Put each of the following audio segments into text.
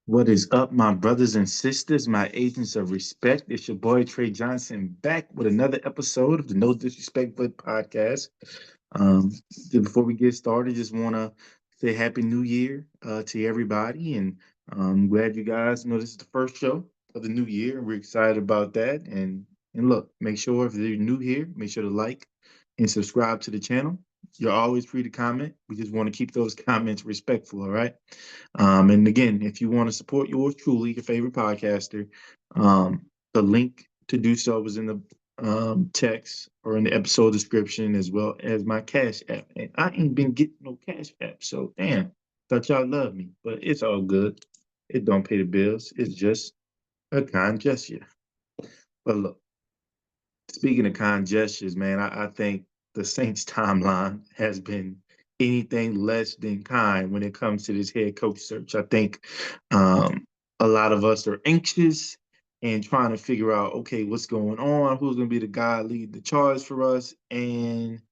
What is up, my brothers and sisters, my agents of respect? It's your boy TreJuanJohnson back with another episode of the No Disrespect But podcast. Um, Before we get started, just want to say Happy New Year to everybody, and I'm glad you guys know this is the first show of the new year. We're excited about that, and look, make sure if you're new here, make sure to like and subscribe to the channel. You're always free to comment. We just want to keep those comments respectful, all right? And again, if you want to support yours truly, your favorite podcaster, the link to do so is in the text or in the episode description, as well as my Cash App. And I ain't been getting no Cash App, so damn, thought y'all loved me, but it's all good. It don't pay the bills. It's just a kind gesture. But look, speaking of kind gestures, man, I think the Saints timeline has been anything less than kind when it comes to this head coach search. I think a lot of us are anxious and trying to figure out, okay, what's going on? Who's going to be the guy lead the charge for us? And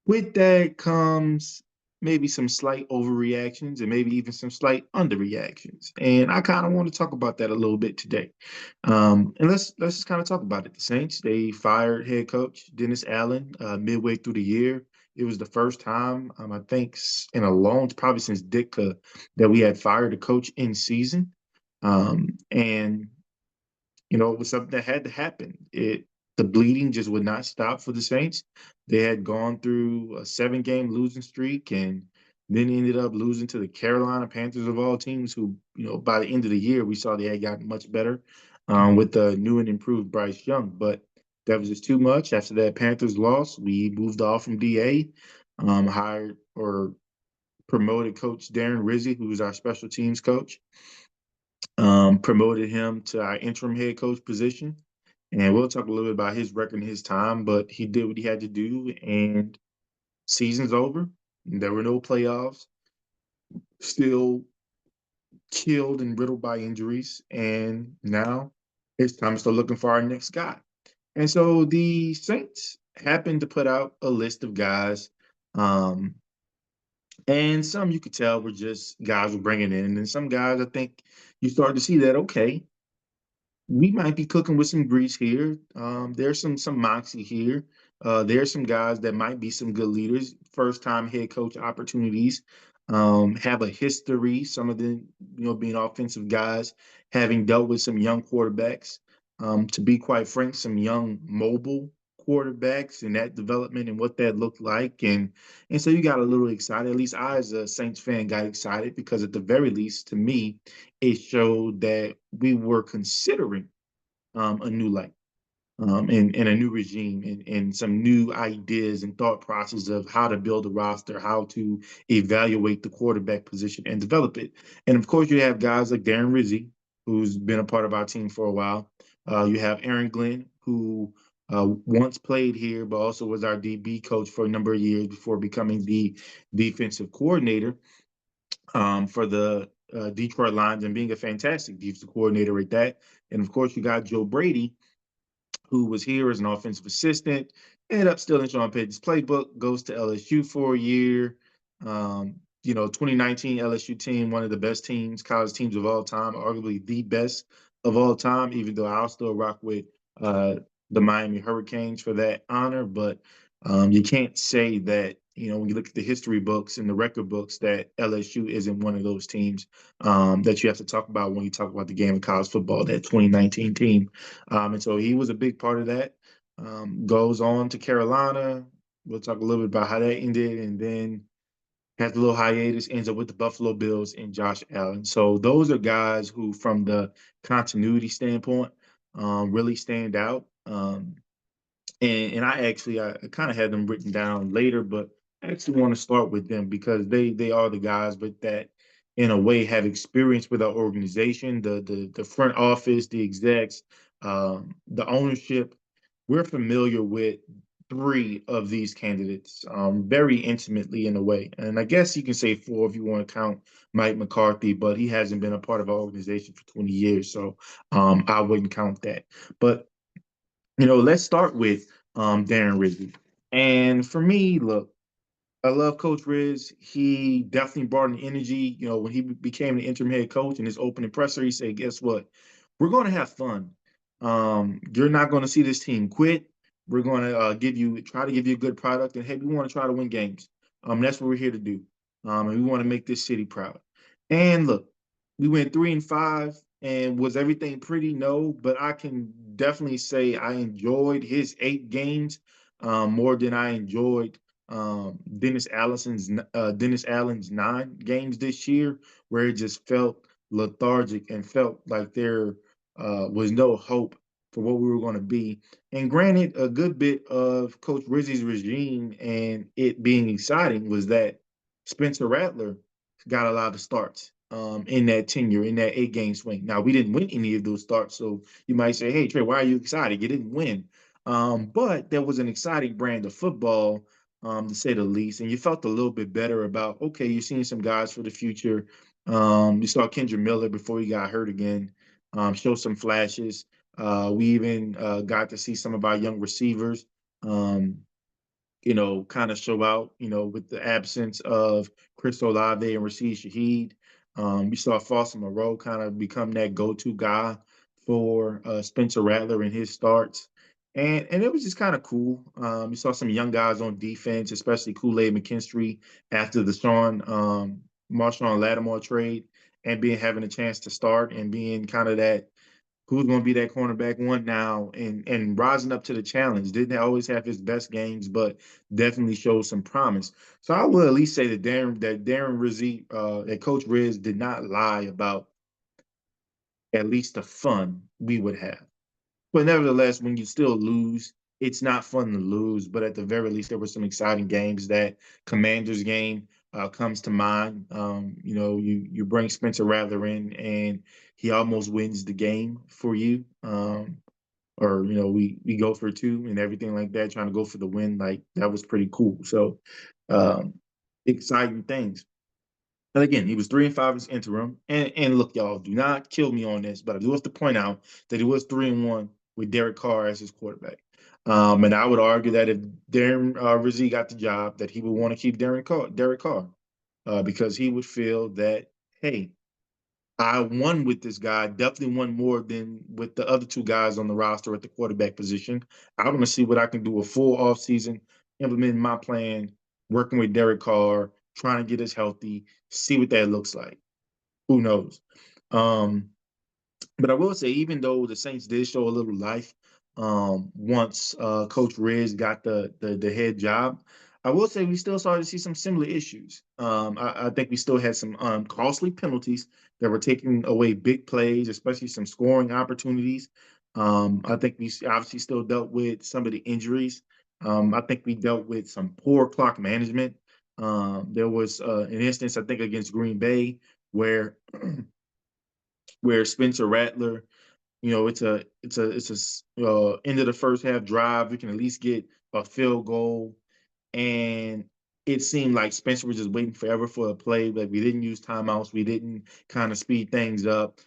with that comes maybe some slight overreactions and maybe even some slight underreactions. And I kind of want to talk about that a little bit today. And let's just kind of talk about it. The Saints, they fired head coach Dennis Allen midway through the year. It was the first time, I think, in a long, probably since Ditka, that we had fired a coach in season. And it was something that had to happen. The bleeding just would not stop for the Saints. They had gone through a 7-game losing streak and then ended up losing to the Carolina Panthers of all teams, who, by the end of the year, we saw they had gotten much better with the new and improved Bryce Young. But that was just too much. After that Panthers loss, we moved off from DA, hired or promoted Coach Darren Rizzi, who was our special teams coach, promoted him to our interim head coach position. And we'll talk a little bit about his record and his time, but he did what he had to do, and season's over. There were no playoffs, still killed and riddled by injuries. And now it's time to start looking for our next guy. And so the Saints happened to put out a list of guys. Um, and some you could tell were just guys we're bringing in. And some guys, I think you start to see that, okay, we might be cooking with some grease here. There's some moxie here. There's some guys that might be some good leaders, first time head coach opportunities, have a history. Some of them, being offensive guys, having dealt with some young quarterbacks. To be quite frank, some young mobile quarterbacks and that development and what that looked like. And so you got a little excited. At least I, as a Saints fan, got excited because at the very least, to me, it showed that we were considering a new light, and a new regime, and some new ideas and thought process of how to build a roster, how to evaluate the quarterback position and develop it. And of course, you have guys like Darren Rizzi, who's been a part of our team for a while. You have Aaron Glenn, who once played here, but also was our DB coach for a number of years before becoming the defensive coordinator for the Detroit Lions and being a fantastic defensive coordinator at that. And of course, you got Joe Brady, who was here as an offensive assistant, ended up stealing Sean Payton's playbook, goes to LSU for a year. 2019 LSU team, one of the best teams, college teams of all time, arguably the best of all time, even though I'll still rock with uh, the Miami Hurricanes for that honor. But you can't say that, when you look at the history books and the record books, that LSU isn't one of those teams that you have to talk about when you talk about the game of college football, that 2019 team. And so he was a big part of that. Goes on to Carolina. We'll talk a little bit about how that ended, and then has a little hiatus, ends up with the Buffalo Bills and Josh Allen. So those are guys who, from the continuity standpoint, really stand out. And I kind of had them written down later, but I actually want to start with them because they are the guys, but that in a way have experience with our organization, the front office, the execs, the ownership. We're familiar with 3 of these candidates very intimately in a way, and I guess you can say 4 if you want to count Mike McCarthy, but he hasn't been a part of our organization for 20 years, so I wouldn't count that. But let's start with Darren Rizzi. And for me, look, I love Coach Riz. He definitely brought an energy. When he became the interim head coach in his opening presser, he said, "Guess what? We're going to have fun. You're not going to see this team quit. We're going to try to give you a good product, and hey, we want to try to win games. That's what we're here to do. And we want to make this city proud." And look, we went 3-5, and was everything pretty? No, but I can definitely say I enjoyed his 8 games more than I enjoyed Dennis Allen's 9 games this year, where it just felt lethargic and felt like there was no hope for what we were going to be. And granted, a good bit of Coach Rizzi's regime and it being exciting was that Spencer Rattler got a lot of starts in that tenure, in that 8 game swing. Now, we didn't win any of those starts, so you might say, "Hey, Trey, why are you excited? You didn't win." But there was an exciting brand of football, to say the least. And you felt a little bit better about, okay, you're seeing some guys for the future. You saw Kendra Miller before he got hurt again, show some flashes. We even got to see some of our young receivers, um, kind of show out, with the absence of Chris Olave and Rashid Shaheed. We saw Foster Moreau kind of become that go-to guy for Spencer Rattler in his starts. And it was just kind of cool. We saw some young guys on defense, especially Kool-Aid McKinstry after the Marshawn Lattimore trade, and being having a chance to start and being kind of that who's going to be that cornerback one now, and rising up to the challenge. Didn't always have his best games, but definitely showed some promise. So I will at least say that Darren Rizzi, that Coach Riz did not lie about at least the fun we would have. But nevertheless, when you still lose, it's not fun to lose. But at the very least, there were some exciting games. That Commanders game comes to mind. You bring Spencer Rattler in, and he almost wins the game for you. Or we go for 2 and everything like that, trying to go for the win. Like that was pretty cool. So um, exciting things. And again, he was 3-5 as interim. And look, y'all, do not kill me on this, but I do have to point out that he was 3-1 with Derek Carr as his quarterback. And I would argue that if Darren Rizzi got the job, that he would want to keep Derek Carr, because he would feel that, hey, I won with this guy, definitely won more than with the other 2 guys on the roster at the quarterback position. I want to see what I can do a full offseason, implementing my plan, working with Derek Carr, trying to get us healthy, see what that looks like. Who knows? Um, but I will say, even though the Saints did show a little life once Coach Riz got the head job, I will say we still started to see some similar issues. I think we still had some costly penalties that were taking away big plays, especially some scoring opportunities. I think we obviously still dealt with some of the injuries. I think we dealt with some poor clock management. There was an instance, I think, against Green Bay where where Spencer Rattler, it's a end of the first half drive. We can at least get a field goal, and it seemed like Spencer was just waiting forever for a play. Like we didn't use timeouts, we didn't kind of speed things up.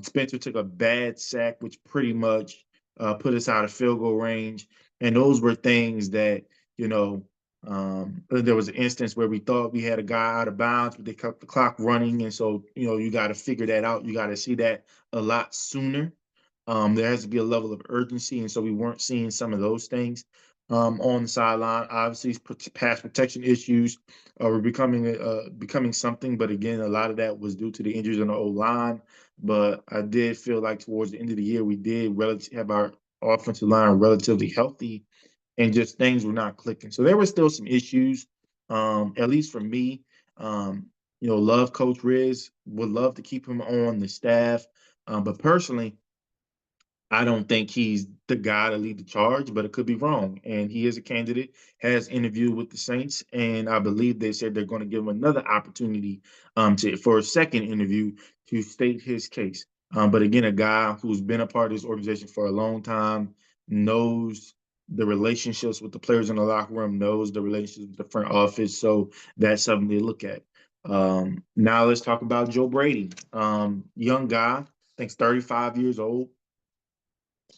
Spencer took a bad sack, which pretty much put us out of field goal range, and those were things that you know. There was an instance where we thought we had a guy out of bounds, but they kept the clock running, and so you got to figure that out. You got to see that a lot sooner. There has to be a level of urgency, and so we weren't seeing some of those things on the sideline. Obviously, pass protection issues were becoming something, but again, a lot of that was due to the injuries on the O line. But I did feel like towards the end of the year, we did have our offensive line relatively healthy, and just things were not clicking. So there were still some issues, at least for me. Love Coach Riz, would love to keep him on the staff, but personally, I don't think he's the guy to lead the charge, but it could be wrong. And he is a candidate, has interviewed with the Saints, and I believe they said they're going to give him another opportunity for a second interview to state his case. But again, a guy who's been a part of this organization for a long time, knows the relationships with the players in the locker room, knows the relationships with the front office. So that's something to look at. Now let's talk about Joe Brady. Young guy, I think 35 years old.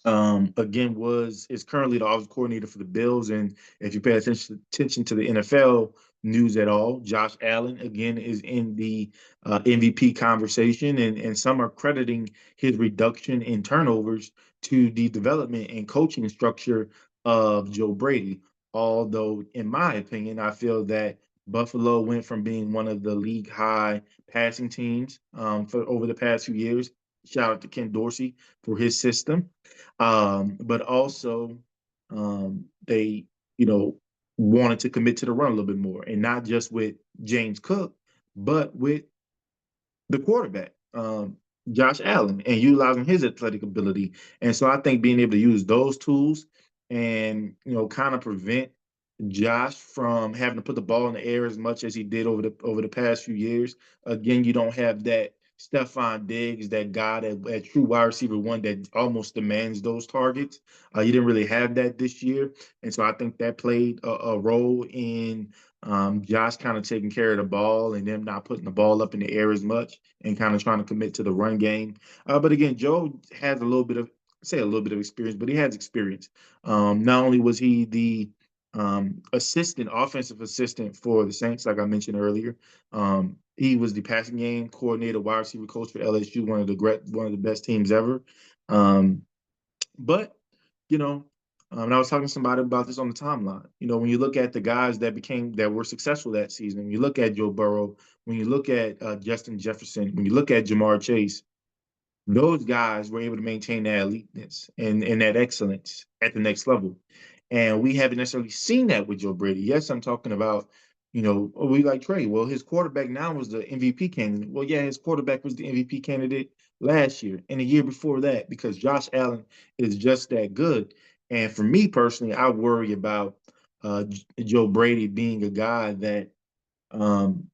Again, is currently the offensive coordinator for the Bills. And if you pay attention to the NFL news at all, Josh Allen again is in the MVP conversation, and some are crediting his reduction in turnovers to the development and coaching structure of Joe Brady. Although, in my opinion, I feel that Buffalo went from being one of the league high passing teams for over the past few years. Shout out to Ken Dorsey for his system, but also they, you know, wanted to commit to the run a little bit more, and not just with James Cook, but with the quarterback, Josh Allen, and utilizing his athletic ability. And so I think being able to use those tools and kind of prevent Josh from having to put the ball in the air as much as he did over the past few years. Again, you don't have that Stephon Diggs, that guy that true wide receiver one that almost demands those targets. You didn't really have that this year, and so I think that played a role in Josh kind of taking care of the ball and them not putting the ball up in the air as much and kind of trying to commit to the run game. But again, Joe has a little bit of say a little bit of experience, but he has experience. Not only was he the offensive assistant for the Saints, like I mentioned earlier. He was the passing game coordinator, wide receiver coach for LSU, one of the best teams ever. Um, but you know, and I was talking to somebody about this on the timeline. When you look at the guys that were successful that season, when you look at Joe Burrow, when you look at Justin Jefferson, when you look at Jamar Chase, those guys were able to maintain that eliteness and that excellence at the next level. And we haven't necessarily seen that with Joe Brady. Yes, I'm talking about, we like Trey. Well, his quarterback now was the MVP candidate. Well, yeah, his quarterback was the MVP candidate last year and the year before that because Josh Allen is just that good. And for me personally, I worry about Joe Brady being a guy that um,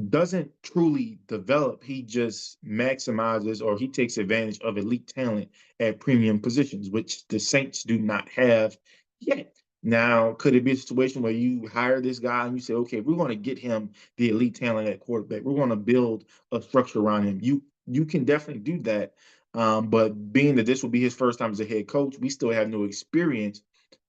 doesn't truly develop. He just maximizes or he takes advantage of elite talent at premium positions, which the Saints do not have yet. Now, could it be a situation where you hire this guy and you say, okay, we're going to get him the elite talent at quarterback. We're going to build a structure around him. You can definitely do that. But being that this will be his first time as a head coach, we still have no experience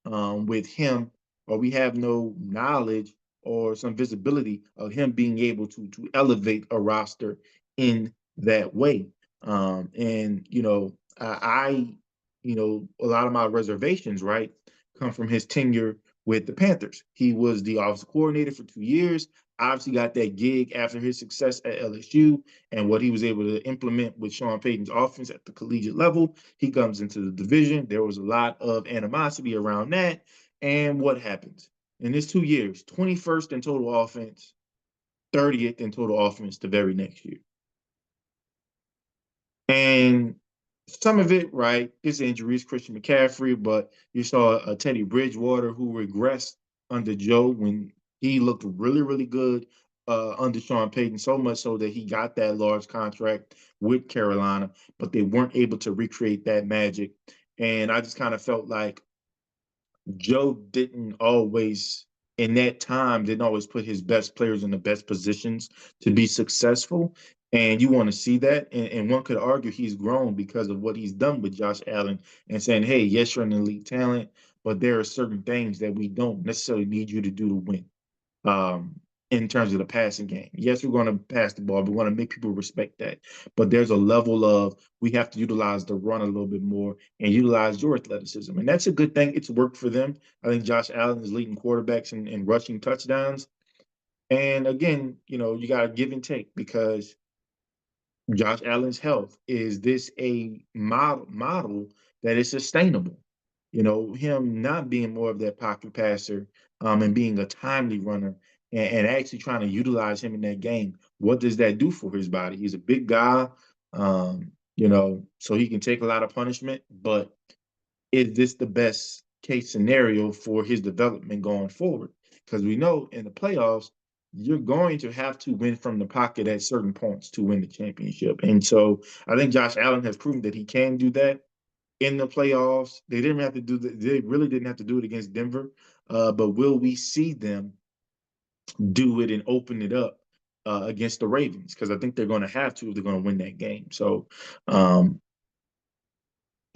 with him, or we have no knowledge or some visibility of him being able to elevate a roster in that way. And a lot of my reservations, right, come from his tenure with the Panthers. He was the offensive coordinator for 2 years. Obviously, got that gig after his success at LSU and what he was able to implement with Sean Payton's offense at the collegiate level. He comes into the division. There was a lot of animosity around that. And what happens? In his 2 years, 21st in total offense, 30th in total offense the very next year. And some of it, right, is injuries, Christian McCaffrey, but you saw a Teddy Bridgewater who regressed under Joe when he looked really, really good under Sean Payton, so much so that he got that large contract with Carolina, but they weren't able to recreate that magic. And I just kind of felt like Joe didn't always, in that time, didn't always put his best players in the best positions to be successful. And you want to see that. And one could argue he's grown because of what he's done with Josh Allen and saying, hey, yes, you're an elite talent, but there are certain things that we don't necessarily need you to do to win um, in terms of the passing game. Yes, we're going to pass the ball, but we want to make people respect that. But there's a level of we have to utilize the run a little bit more and utilize your athleticism. And that's a good thing. It's worked for them. I think Josh Allen is leading quarterbacks in rushing touchdowns. And again, you got to give and take because Josh Allen's health, is this a model that is sustainable? Him not being more of that pocket passer and being a timely runner and actually trying to utilize him in that game. What does that do for his body? He's a big guy, so he can take a lot of punishment, but is this the best case scenario for his development going forward? Because we know in the playoffs, you're going to have to win from the pocket at certain points to win the championship. And so I think Josh Allen has proven that he can do that in the playoffs. They didn't have to do that. They really didn't have to do it against Denver. But will we see them do it and open it up against the Ravens? Because I think they're going to have to if they're going to win that game. So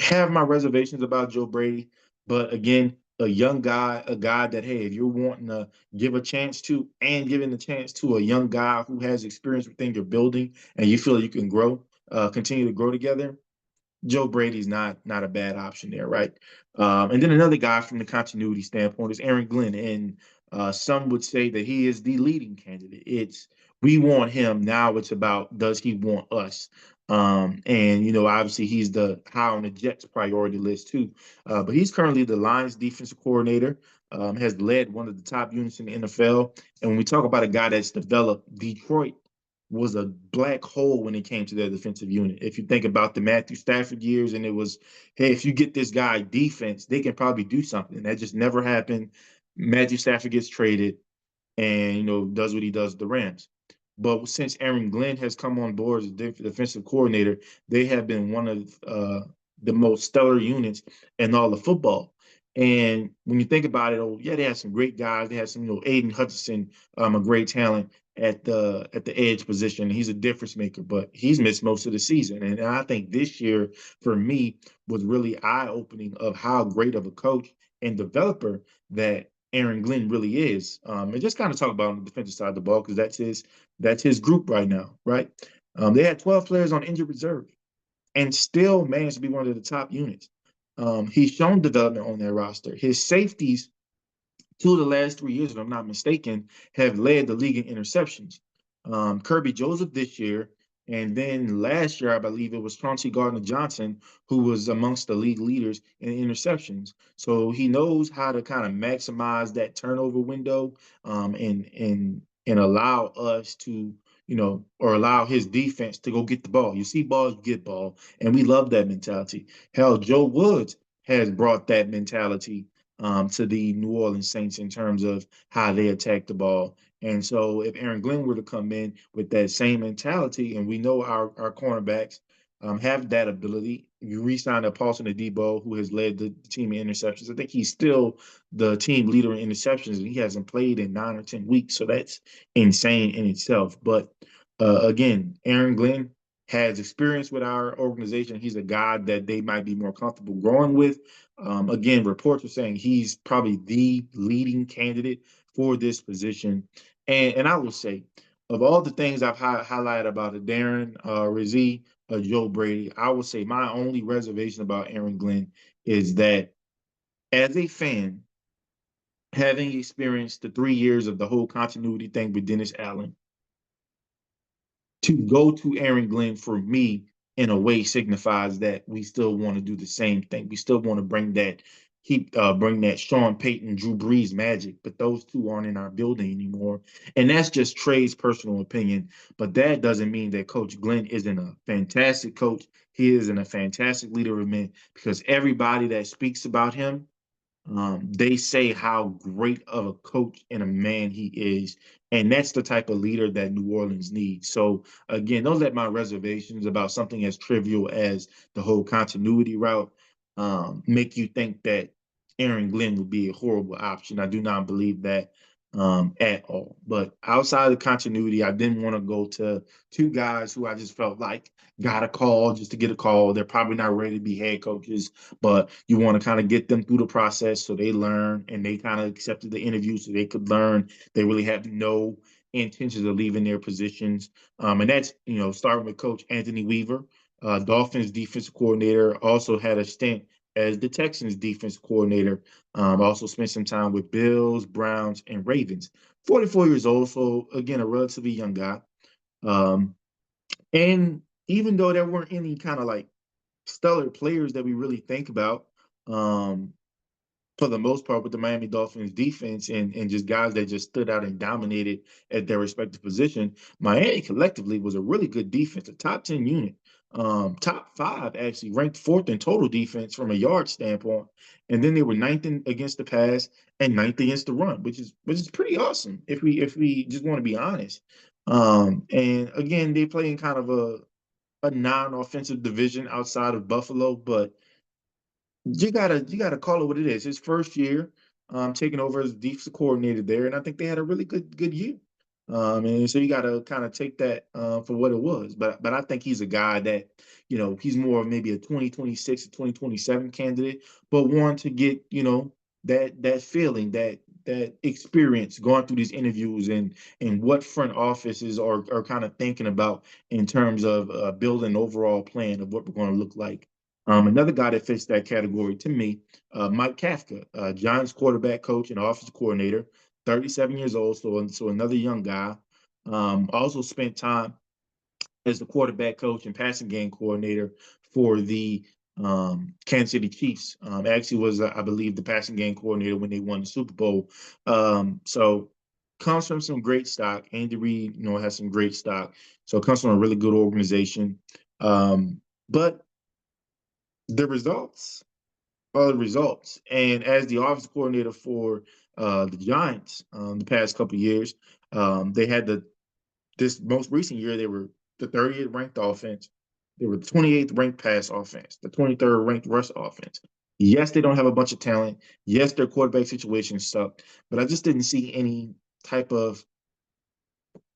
have my reservations about Joe Brady, but again, a young guy, a guy that, hey, if you're wanting to give a chance to and giving a chance to a young guy who has experience within your building and you feel you can grow, continue to grow together, Joe Brady's not a bad option there, right? And then another guy from the continuity standpoint is Aaron Glenn, and some would say that he is the leading candidate. It's we want him now. It's about does he want us? And obviously he's the high on the Jets priority list too. But he's currently the Lions defensive coordinator. Has led one of the top units in the NFL. And when we talk about a guy that's developed Detroit was a black hole when it came to their defensive unit. If you think about the Matthew Stafford years, and it was, hey, if you get this guy defense, they can probably do something. That just never happened. Matthew Stafford gets traded and does what he does with the Rams. But since Aaron Glenn has come on board as defensive coordinator, they have been one of the most stellar units in all of football. And when you think about it, oh yeah, they had some great guys. They had some, Aiden Hutchinson, a great talent at the edge position. He's a difference maker, but he's missed most of the season. And I think this year for me was really eye opening of how great of a coach and developer that Aaron Glenn really is. And just kind of talk about on the defensive side of the ball because that's his group right now, right? They had 12 players on injured reserve and still managed to be one of the top units. He's shown development on their roster. His safeties, 2 of the last 3 years, if I'm not mistaken, have led the league in interceptions. Kirby Joseph this year, and then last year, I believe it was Chauncey Gardner-Johnson, who was amongst the league leaders in interceptions. So he knows how to kind of maximize that turnover window, and allow us to, or allow his defense to go get the ball. You see ball, you get ball, and we love that mentality. Hell, Joe Woods has brought that mentality to the New Orleans Saints in terms of how they attack the ball. And so if Aaron Glenn were to come in with that same mentality, and we know our cornerbacks have that ability, you re-sign a Paulson Adebo, who has led the team in interceptions. I think he's still the team leader in interceptions, and he hasn't played in 9 or 10 weeks. So that's insane in itself. But again, Aaron Glenn has experience with our organization. He's a guy that they might be more comfortable growing with. Again, reports are saying he's probably the leading candidate for this position. And I will say, of all the things I've highlighted about it, Darren, Rizzi, Joe Brady, I will say my only reservation about Aaron Glenn is that as a fan, having experienced the 3 years of the whole continuity thing with Dennis Allen, to go to Aaron Glenn for me in a way signifies that we still want to do the same thing. We still want to bring that Sean Payton, Drew Brees magic, but those two aren't in our building anymore. And that's just Trey's personal opinion. But that doesn't mean that Coach Glenn isn't a fantastic coach. He isn't a fantastic leader of men because everybody that speaks about him, they say how great of a coach and a man he is. And that's the type of leader that New Orleans needs. So, again, don't let my reservations about something as trivial as the whole continuity route make you think that Aaron Glenn would be a horrible option. I do not believe that at all. But outside of continuity, I didn't want to go to two guys who I just felt like got a call just to get a call. They're probably not ready to be head coaches, but you want to kind of get them through the process so they learn and they kind of accepted the interview so they could learn. They really have no intentions of leaving their positions. And that's, starting with Coach Anthony Weaver, Dolphins defensive coordinator, also had a stint as the Texans defense coordinator. Also spent some time with Bills, Browns, and Ravens. 44 years old, so again, a relatively young guy. Um, and even though there weren't any kind of like stellar players that we really think about, um, for the most part with the Miami Dolphins defense and just guys that just stood out and dominated at their respective position. Miami collectively was a really good defense, a top 10 unit. Top five actually ranked fourth in total defense from a yard standpoint. And then they were ninth against the pass and ninth against the run, which is pretty awesome if we just want to be honest. And again, they play in kind of a non-offensive division outside of Buffalo, but you gotta call it what it is. His first year, taking over as defensive coordinator there, and I think they had a really good year. And so you got to kind of take that for what it was. But I think he's a guy that, he's more of maybe a 2026 or 2027 candidate, but want to get, that feeling, that experience going through these interviews and what front offices are kind of thinking about in terms of building an overall plan of what we're going to look like. Another guy that fits that category to me, Mike Kafka, Giants quarterback coach and offensive coordinator, 37 years old, so another young guy. Also spent time as the quarterback coach and passing game coordinator for the Kansas City Chiefs. Actually was, I believe, the passing game coordinator when they won the Super Bowl. So comes from some great stock. Andy Reid, has some great stock. So it comes from a really good organization. But the results results. And as the offensive coordinator for the Giants the past couple of years, they had this most recent year they were the 30th ranked offense. They were the 28th ranked pass offense, the 23rd ranked rush offense. Yes, they don't have a bunch of talent. Yes, their quarterback situation sucked, but I just didn't see any type of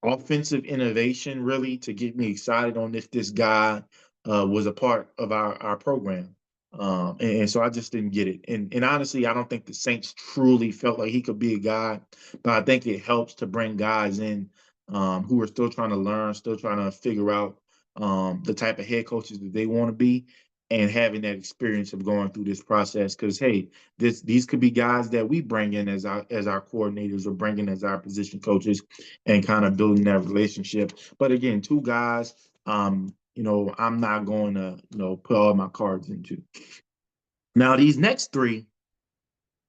offensive innovation really to get me excited on if this guy was a part of our program. And so I just didn't get it. And honestly, I don't think the Saints truly felt like he could be a guy, but I think it helps to bring guys in who are still trying to learn, still trying to figure out the type of head coaches that they want to be and having that experience of going through this process. Because hey, these could be guys that we bring in as our coordinators or bring in as our position coaches and kind of building that relationship. But again, two guys, I'm not going to, put all my cards into. Now, these next three,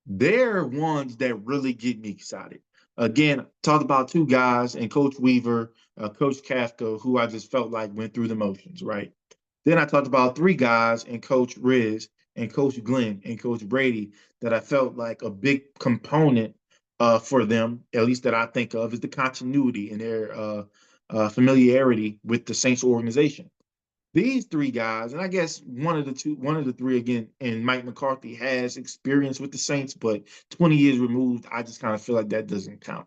they're ones that really get me excited. Again, talked about two guys and Coach Weaver, Coach Kafka, who I just felt like went through the motions, right? Then I talked about three guys and Coach Riz and Coach Glenn and Coach Brady that I felt like a big component for them, at least that I think of, is the continuity and their familiarity with the Saints organization. These three guys, and I guess one of the three again, and Mike McCarthy has experience with the Saints, but 20 years removed, I just kind of feel like that doesn't count.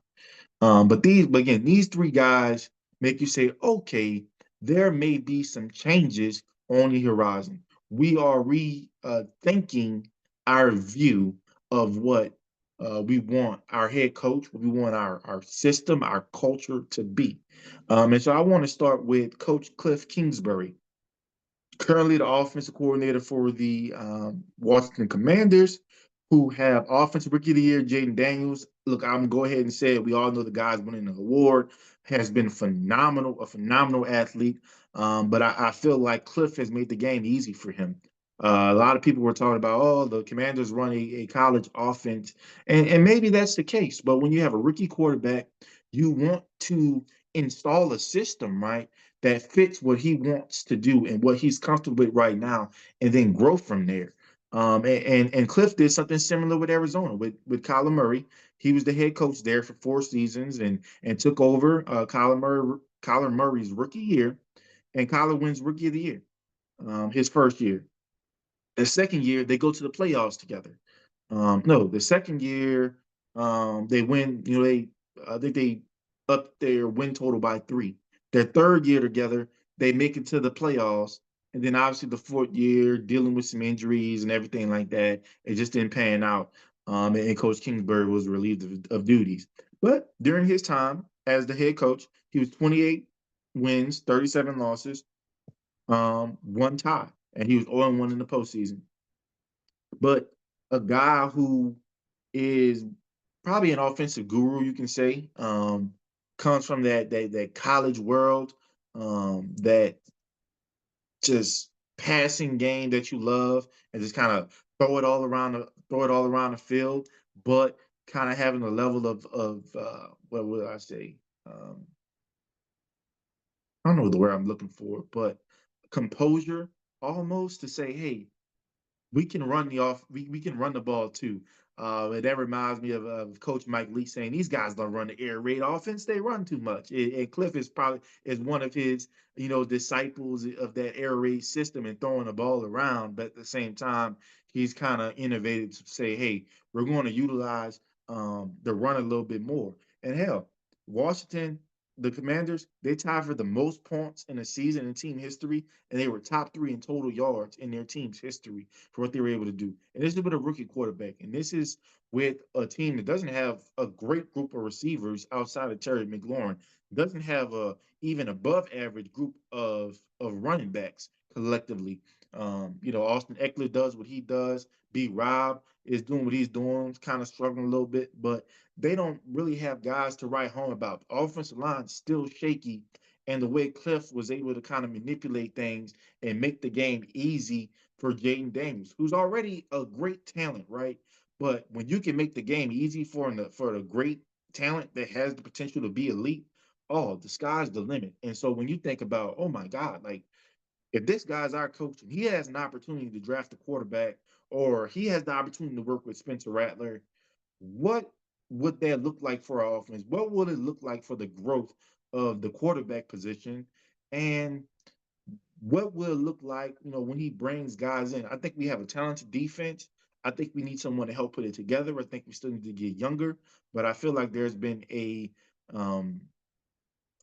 But again, these three guys make you say, okay, there may be some changes on the horizon. We are rethinking our view of what we want our head coach, what we want our system, our culture to be. And so I want to start with Coach Cliff Kingsbury, currently the offensive coordinator for the Washington Commanders, who have offensive rookie of the year, Jaden Daniels. Look, I'm gonna go ahead and say it. We all know the guy's winning the award, has been phenomenal, a phenomenal athlete. But I feel like Cliff has made the game easy for him. A lot of people were talking about, oh, the Commanders run a college offense, and maybe that's the case. But when you have a rookie quarterback, you want to install a system, right, that fits what he wants to do and what he's comfortable with right now, and then grow from there. And Cliff did something similar with Arizona with Kyler Murray. He was the head coach there for 4 seasons and took over Kyler Murray's rookie year, and Kyler wins rookie of the year his first year. The second year they go to the playoffs together. No, the second year they win. I think they up their win total by 3. Their third year together, they make it to the playoffs, and then obviously the fourth year, dealing with some injuries and everything like that, it just didn't pan out. And Coach Kingsbury was relieved of duties. But during his time as the head coach, he was 28 wins, 37 losses, one tie, and he was 0-1 in the postseason. But a guy who is probably an offensive guru, you can say, comes from that college world, that just passing game that you love, and just kind of throw it all around the field, but kind of having a level of what would I say? I don't know the word I'm looking for, but composure almost to say, hey, we can run the ball too. And that reminds me of Coach Mike Lee saying these guys don't run the air raid offense; they run too much. And Cliff is one of his disciples of that air raid system and throwing the ball around. But at the same time, he's kind of innovated to say, hey, we're going to utilize the run a little bit more. And hell, Washington, the Commanders, they tied for the most points in a season in team history, and they were top three in total yards in their team's history for what they were able to do. And this is with a rookie quarterback. And this is with a team that doesn't have a great group of receivers outside of Terry McLaurin, doesn't have a even above average group of running backs collectively. Austin Eckler does what he does. B. Rob is doing what he's doing, kind of struggling a little bit, but they don't really have guys to write home about. The offensive line still shaky, and the way Cliff was able to kind of manipulate things and make the game easy for Jaden Daniels, who's already a great talent, right? But when you can make the game easy for the great talent that has the potential to be elite, oh, the sky's the limit. And so when you think about, oh my God, like if this guy's our coach and he has an opportunity to draft a quarterback or he has the opportunity to work with Spencer Rattler, what would that look like for our offense? What would it look like for the growth of the quarterback position? And what will it look like, when he brings guys in? I think we have a talented defense. I think we need someone to help put it together. I think we still need to get younger, but I feel like there's been um,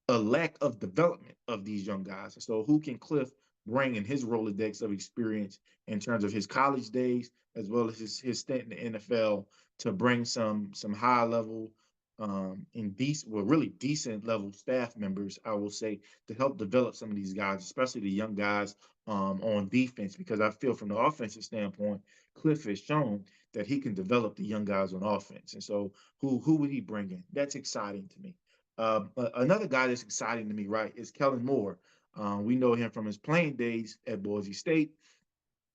a lack of development of these young guys. So who can Cliff bring in his Rolodex of experience in terms of his college days as well as his stint in the NFL to bring some high level and decent, well, really decent level staff members, I will say, to help develop some of these guys, especially the young guys on defense, because I feel from the offensive standpoint, Cliff has shown that he can develop the young guys on offense. And so who would he bring in? That's exciting to me. Another guy that's exciting to me, right, is Kellen Moore. We know him from his playing days at Boise State.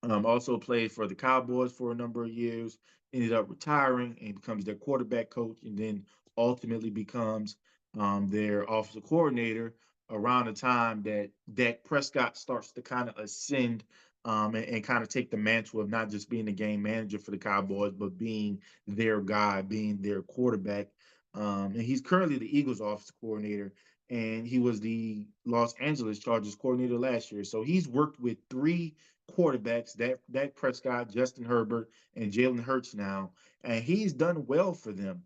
Also played for the Cowboys for a number of years, ended up retiring and becomes their quarterback coach, and then ultimately becomes their offensive coordinator around the time that Dak Prescott starts to kind of ascend and kind of take the mantle of not just being the game manager for the Cowboys, but being their guy, being their quarterback. And he's currently the Eagles offensive coordinator, and he was the Los Angeles Chargers coordinator last year. So he's worked with three quarterbacks, Dak Prescott, Justin Herbert, and Jalen Hurts now, and he's done well for them.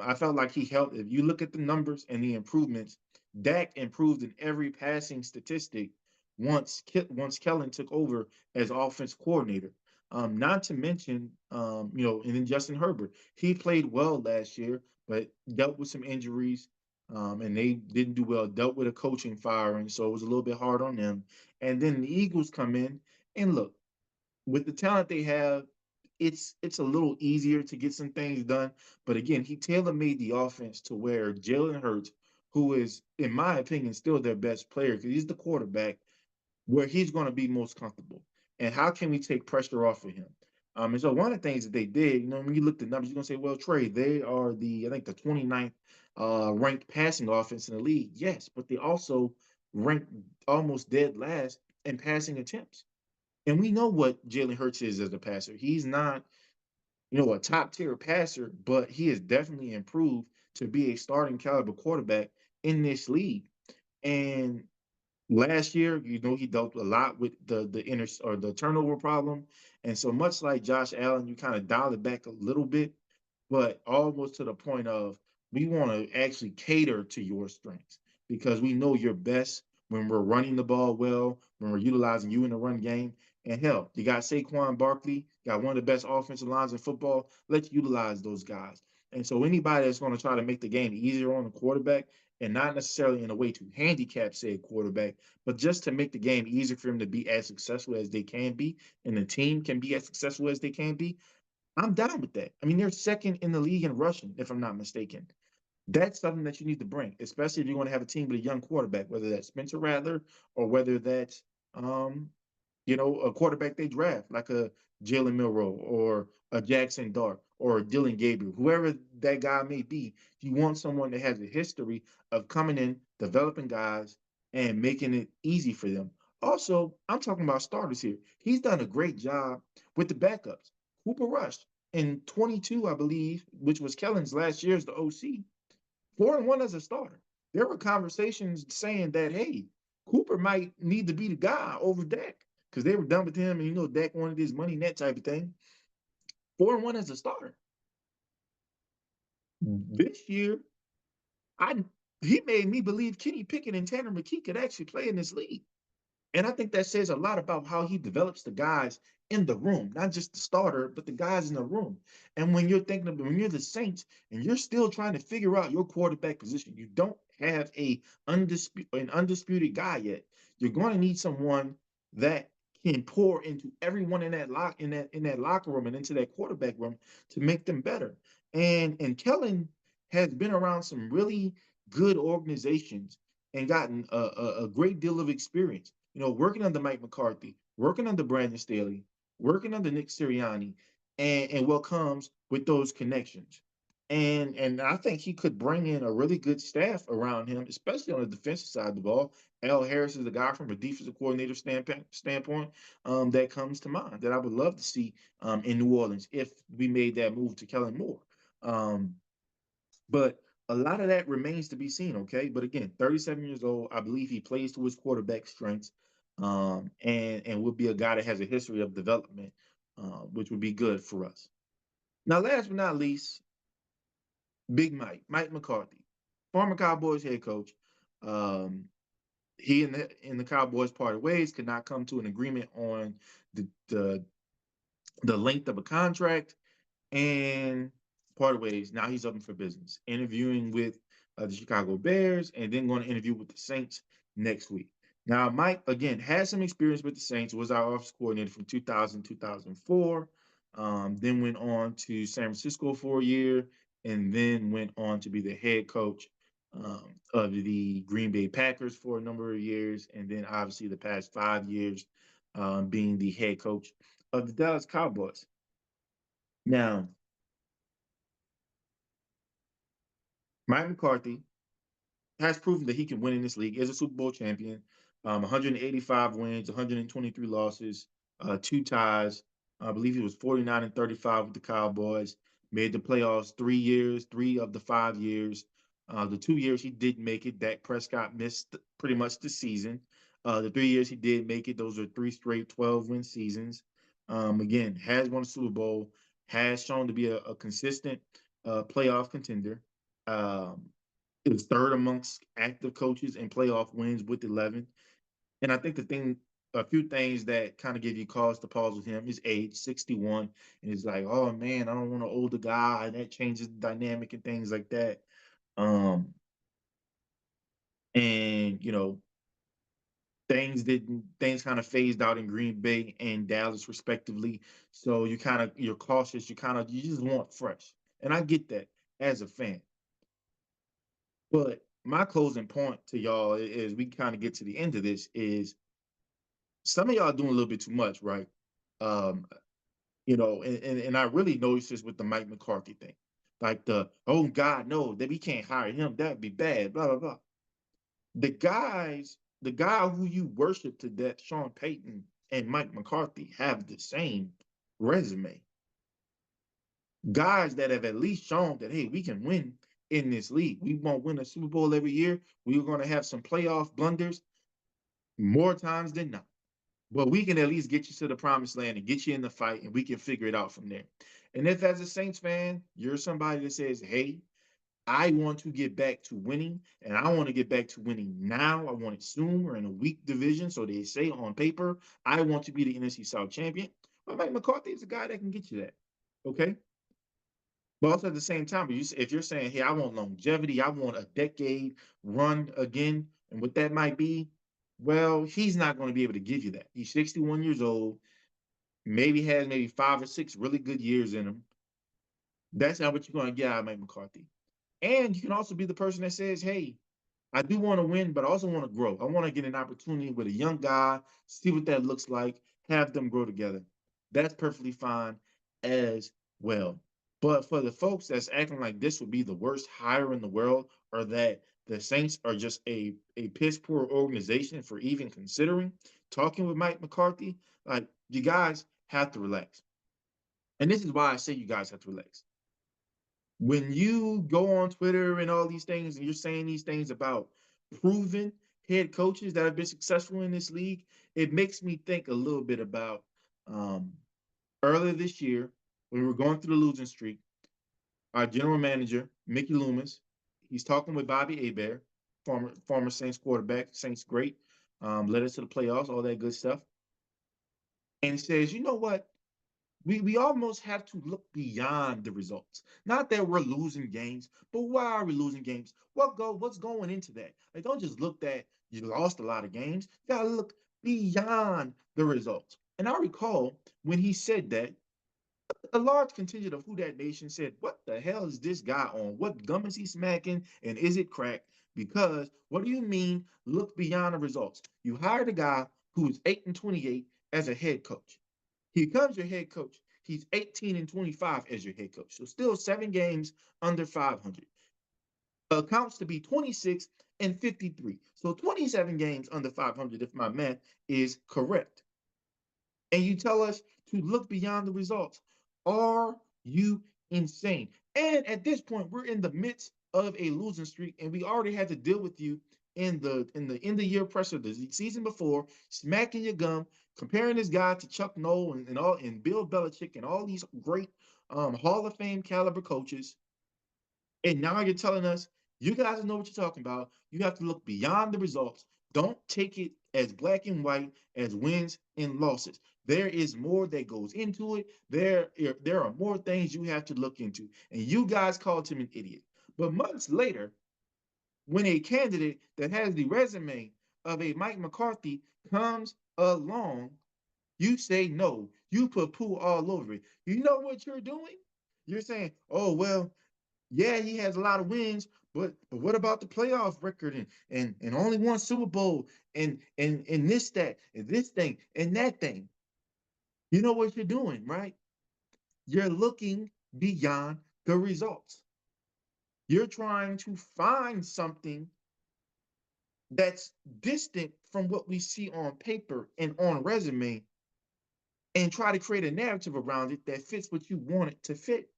I felt like he helped. If you look at the numbers and the improvements, Dak improved in every passing statistic once Kellen took over as offense coordinator. Not to mention, and then Justin Herbert, he played well last year, but dealt with some injuries, and they didn't do well. Dealt with a coaching firing, so it was a little bit hard on them. And then the Eagles come in, and look, with the talent they have, it's a little easier to get some things done. But again, he tailor made the offense to where Jalen Hurts, who is, in my opinion, still their best player because he's the quarterback, where he's going to be most comfortable. And how can we take pressure off of him? And so one of the things that they did, when you look at the numbers, you're going to say, well, Trey, they are I think the 29th ranked passing offense in the league. Yes, but they also ranked almost dead last in passing attempts. And we know what Jalen Hurts is as a passer. He's not, a top tier passer, but he has definitely improved to be a starting caliber quarterback in this league. And last year, he dealt a lot with the inner or the turnover problem, and so much like Josh Allen, you kind of dial it back a little bit, but almost to the point of we want to actually cater to your strengths because we know you're best when we're running the ball well, when we're utilizing you in the run game. And hell, you got Saquon Barkley, got one of the best offensive lines in football. Let's utilize those guys. And so anybody that's going to try to make the game easier on the quarterback, and not necessarily in a way to handicap said quarterback, but just to make the game easier for him to be as successful as they can be, and the team can be as successful as they can be, I'm down with that. I mean, they're second in the league in rushing, if I'm not mistaken. That's something that you need to bring, especially if you're going to have a team with a young quarterback, whether that's Spencer Rattler or whether that's a quarterback they draft, like a Jalen Milroe or a Jackson Dart or Dylan Gabriel, whoever that guy may be. You want someone that has a history of coming in, developing guys, and making it easy for them. Also, I'm talking about starters here. He's done a great job with the backups. Cooper Rush in 22, I believe, which was Kellen's last year as the OC, 4-1 as a starter. There were conversations saying that, hey, Cooper might need to be the guy over Dak because they were done with him, and Dak wanted his money net type of thing. 4-1 as a starter. This year, I he made me believe Kenny Pickett and Tanner McKee could actually play in this league. And I think that says a lot about how he develops the guys in the room, not just the starter, but the guys in the room. And when you're thinking of when you're the Saints and you're still trying to figure out your quarterback position, you don't have an undisputed guy yet. You're going to need someone that can pour into everyone in that locker room and into that quarterback room to make them better. And Kellen has been around some really good organizations and gotten a great deal of experience. Working under Mike McCarthy, working under Brandon Staley, working under Nick Sirianni, and what comes with those connections. And I think he could bring in a really good staff around him, especially on the defensive side of the ball. Al Harris is the guy from a defensive coordinator standpoint that comes to mind that I would love to see in New Orleans if we made that move to Kellen Moore. Um, but a lot of that remains to be seen, okay? But again, 37 years old, I believe he plays to his quarterback strengths, and would be a guy that has a history of development, which would be good for us. Now, last but not least, Big Mike McCarthy, former Cowboys head coach. Um, he and the Cowboys parted ways, could not come to an agreement on the the, the length of a contract, and parted ways. Now he's open for business, interviewing with the Chicago Bears, and then going to interview with the Saints next week. Now, Mike, again, has some experience with the Saints, was our office coordinator from 2000, 2004, then went on to San Francisco for a year, and then went on to be the head coach of the Green Bay Packers for a number of years, and then obviously the past 5 years being the head coach of the Dallas Cowboys. Now, Mike McCarthy has proven that he can win in this league. Is a Super Bowl champion, 185 wins, 123 losses, two ties. I believe he was 49-35 with the Cowboys. Made the playoffs 3 years, 3 of the 5 years. The 2 years he didn't make it, Dak Prescott missed pretty much the season. The 3 years he did make it, those are three straight 12-win seasons. Again, has won a Super Bowl, has shown to be a consistent playoff contender. Um, is third amongst active coaches in playoff wins with 11. And I think a few things that kind of give you cause to pause with him, his age, 61. And it's like, oh man, I don't want an older guy. And that changes the dynamic and things like that. Um, and things kind of phased out in Green Bay and Dallas respectively. So you're cautious, you just want fresh. And I get that as a fan. But my closing point to y'all is we kind of get to the end of this is some of y'all doing a little bit too much, right? Um, and I really noticed this with the Mike McCarthy thing. Like oh God, no, that we can't hire him, that'd be bad, blah, blah, blah. The guy who you worship to death, Sean Payton and Mike McCarthy, have the same resume. Guys that have at least shown that, hey, we can win in this league. We won't win a Super Bowl every year. We're going to have some playoff blunders more times than not. But we can at least get you to the promised land and get you in the fight, and we can figure it out from there. And if, as a Saints fan, you're somebody that says, hey, I want to get back to winning, and I want to get back to winning now. I want it soon. We're in a weak division, so they say on paper, I want to be the NFC South champion. Well, Mike McCarthy is a guy that can get you that. Okay? But also at the same time, if you're saying, hey, I want longevity, I want a decade run again, and what that might be, well, he's not going to be able to give you that. He's 61 years old, maybe has maybe 5 or 6 really good years in him. That's not what you're going to get out of Mike McCarthy. And you can also be the person that says, hey, I do want to win, but I also want to grow. I want to get an opportunity with a young guy, see what that looks like, have them grow together. That's perfectly fine as well. But for the folks that's acting like this would be the worst hire in the world, or that the Saints are just a piss poor organization for even considering talking with Mike McCarthy, like, you guys have to relax. And this is why I say you guys have to relax. When you go on Twitter and all these things and you're saying these things about proven head coaches that have been successful in this league, it makes me think a little bit about um, earlier this year when we were going through the losing streak. Our general manager, Mickey Loomis, He's talking with Bobby Hebert, former Saints quarterback, Saints great, led us to the playoffs, all that good stuff. And he says, you know what? We almost have to look beyond the results. Not that we're losing games, but why are we losing games? What's going into that? Like, don't just look that you lost a lot of games. You gotta look beyond the results. And I recall when he said that, a large contingent of Who Dat Nation said, "What the hell is this guy on? What gum is he smacking? And is it crack?" Because what do you mean look beyond the results? You hired a guy who is 8-28 as a head coach. He becomes your head coach. He's 18-25 as your head coach. So still 7 games under 500. Accounts to be 26-53. So 27 games under 500 if my math is correct. And you tell us to look beyond the results. Are you insane? And at this point, we're in the midst of a losing streak, and we already had to deal with you in the end of year pressure the season before, smacking your gum, comparing this guy to Chuck Noll and Bill Belichick and all these great Hall of Fame caliber coaches. And now you're telling us you guys know what you're talking about. You have to look beyond the results. Don't take it as black and white as wins and losses. There is more that goes into it. There are more things you have to look into. And you guys called him an idiot. But months later, when a candidate that has the resume of a Mike McCarthy comes along, you say no. You put poo all over it. You know what you're doing? You're saying, oh, well, yeah, he has a lot of wins, but what about the playoff record and only one Super Bowl and this that and this thing and that thing? You know what you're doing, right? You're looking beyond the results. You're trying to find something that's distant from what we see on paper and on resume and try to create a narrative around it that fits what you want it to fit.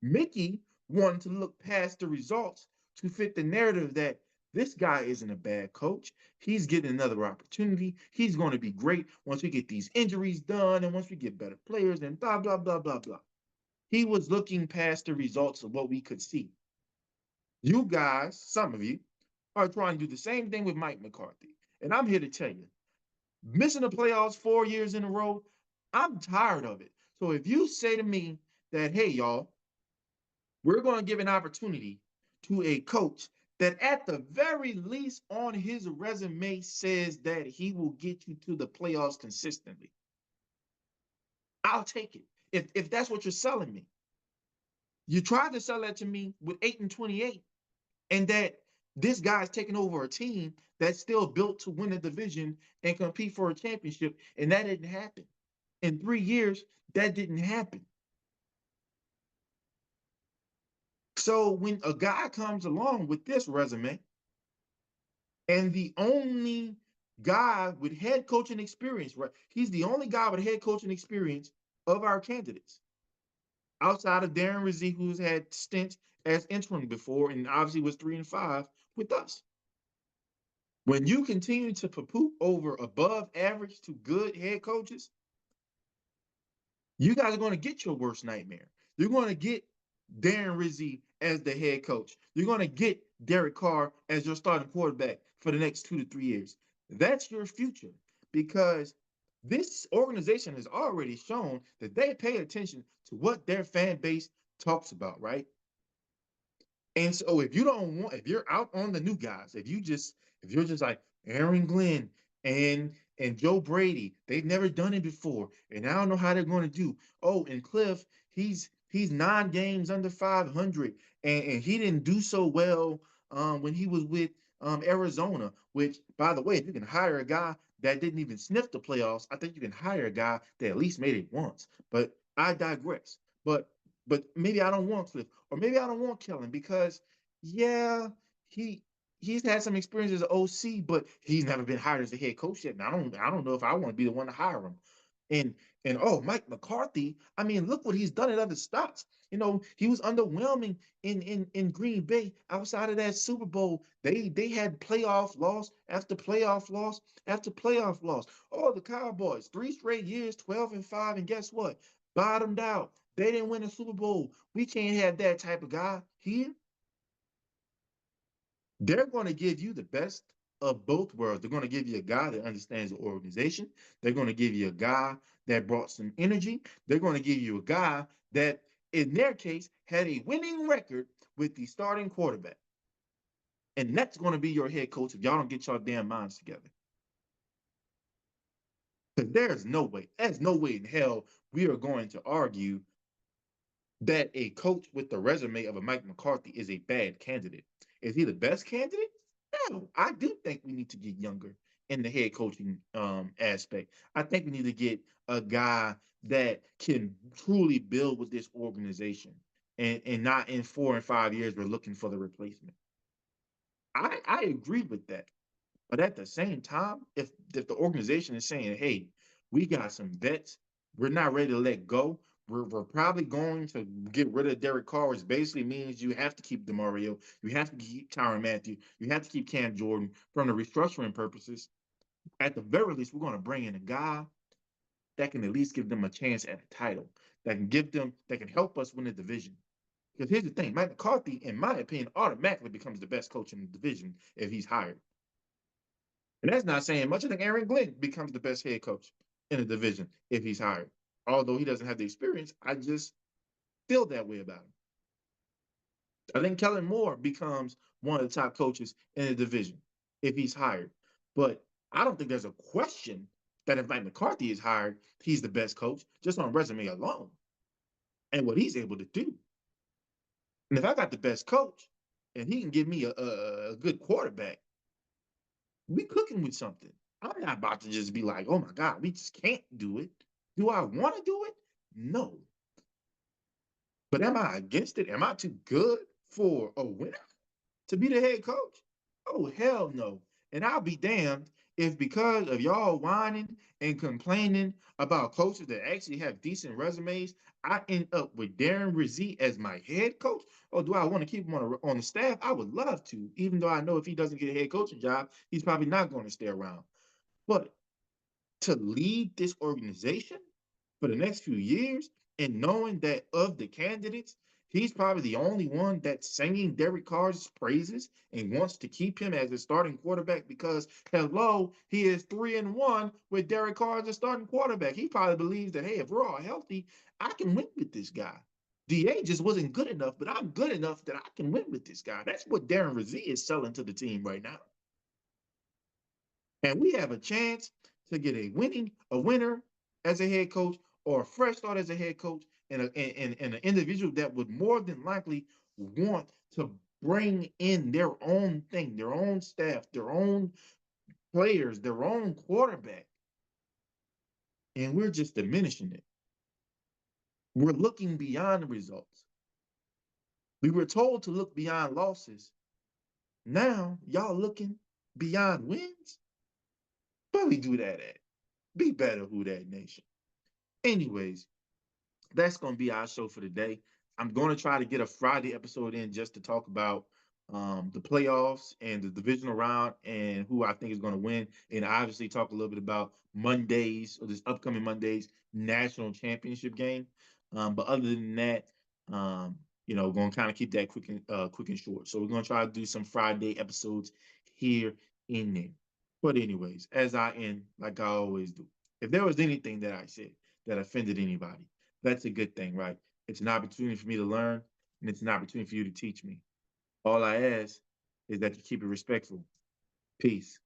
Mickey wanted to look past the results to fit the narrative that this guy isn't a bad coach. He's getting another opportunity. He's going to be great once we get these injuries done and once we get better players and blah, blah, blah, blah, blah. He was looking past the results of what we could see. You guys, some of you, are trying to do the same thing with Mike McCarthy. And I'm here to tell you, missing the playoffs 4 years in a row, I'm tired of it. So if you say to me that, hey, y'all, we're going to give an opportunity to a coach that at the very least on his resume says that he will get you to the playoffs consistently, I'll take it. If that's what you're selling me. You tried to sell that to me with 8-28, and that this guy's taking over a team that's still built to win a division and compete for a championship, and that didn't happen. In 3 years, that didn't happen. So when a guy comes along with this resume, and the only guy with head coaching experience, right? He's the only guy with head coaching experience of our candidates, outside of Darren Rizzi, who's had stints as interim before and obviously was 3-5 with us. When you continue to poop over above average to good head coaches, you guys are going to get your worst nightmare. You're going to get Darren Rizzi as the head coach. You're going to get Derek Carr as your starting quarterback for the next 2 to 3 years. That's your future, because this organization has already shown that they pay attention to what their fan base talks about, right? And so if you're out on the new guys, if you're just like Aaron Glenn and Joe Brady, they've never done it before, and I don't know how they're going to do. Oh, and Cliff, he's 9 games under 500, and he didn't do so well when he was with Arizona. Which, by the way, if you can hire a guy that didn't even sniff the playoffs, I think you can hire a guy that at least made it once. But I digress. But maybe I don't want Cliff, or maybe I don't want Kellen, because yeah, he he's had some experience as an OC, but he's never been hired as a head coach yet. And I don't know if I want to be the one to hire him. And oh, Mike McCarthy, I mean, look what he's done at other stops. He was underwhelming in Green Bay. Outside of that Super Bowl, they had playoff loss after playoff loss after playoff loss. Oh, the Cowboys, 3 straight years, 12-5, and guess what? Bottomed out. They didn't win a Super Bowl. We can't have that type of guy here. They're going to give you the best of both worlds. They're going to give you a guy that understands the organization. They're going to give you a guy that brought some energy. They're going to give you a guy that, in their case, had a winning record with the starting quarterback. And that's going to be your head coach if y'all don't get your damn minds together. Because there's no way in hell we are going to argue that a coach with the resume of a Mike McCarthy is a bad candidate. Is he the best candidate? No, I do think we need to get younger in the head coaching aspect. I think we need to get a guy that can truly build with this organization, and not in 4 and 5 years we're looking for the replacement. I agree with that. But at the same time, if the organization is saying, hey, we got some vets, we're not ready to let go. We're probably going to get rid of Derek Carr, which basically means you have to keep DeMario, you have to keep Tyrann Mathieu, you have to keep Cam Jordan from the restructuring purposes. At the very least, we're going to bring in a guy that can at least give them a chance at a title, that can help us win the division. Because here's the thing, Mike McCarthy, in my opinion, automatically becomes the best coach in the division if he's hired. And that's not saying much. I think Aaron Glenn becomes the best head coach in the division if he's hired. Although he doesn't have the experience, I just feel that way about him. I think Kellen Moore becomes one of the top coaches in the division if he's hired. But I don't think there's a question that if Mike McCarthy is hired, he's the best coach just on resume alone and what he's able to do. And if I got the best coach and he can give me a good quarterback, we cooking with something. I'm not about to just be like, oh my God, we just can't do it. Do I want to do it? No. But am I against it? Am I too good for a winner to be the head coach? Oh, hell no. And I'll be damned if because of y'all whining and complaining about coaches that actually have decent resumes, I end up with Darren Rizzi as my head coach. Or do I want to keep him on the staff? I would love to, even though I know if he doesn't get a head coaching job, he's probably not going to stay around. But to lead this organization for the next few years and knowing that of the candidates, he's probably the only one that's singing Derek Carr's praises and wants to keep him as a starting quarterback because, hello, he is 3-1 with Derek Carr as a starting quarterback. He probably believes that, hey, if we're all healthy, I can win with this guy. DA just wasn't good enough, but I'm good enough that I can win with this guy. That's what Darren Rizzi is selling to the team right now. And we have a chance to get a winner as a head coach or a fresh start as a head coach and an individual that would more than likely want to bring in their own thing, their own staff, their own players, their own quarterback. And we're just diminishing it. We're looking beyond the results. We were told to look beyond losses. Now, y'all looking beyond wins? Where we do that at? Be better, Who That Nation. Anyways, that's going to be our show for today. I'm going to try to get a Friday episode in just to talk about the playoffs and the divisional round and who I think is going to win. And obviously talk a little bit about Mondays or this upcoming Monday's national championship game. But other than that, um, we're going to kind of keep that quick and short. So we're going to try to do some Friday episodes here in there. But anyways, as I end, like I always do, if there was anything that I said that offended anybody, that's a good thing, right? It's an opportunity for me to learn, and it's an opportunity for you to teach me. All I ask is that you keep it respectful. Peace.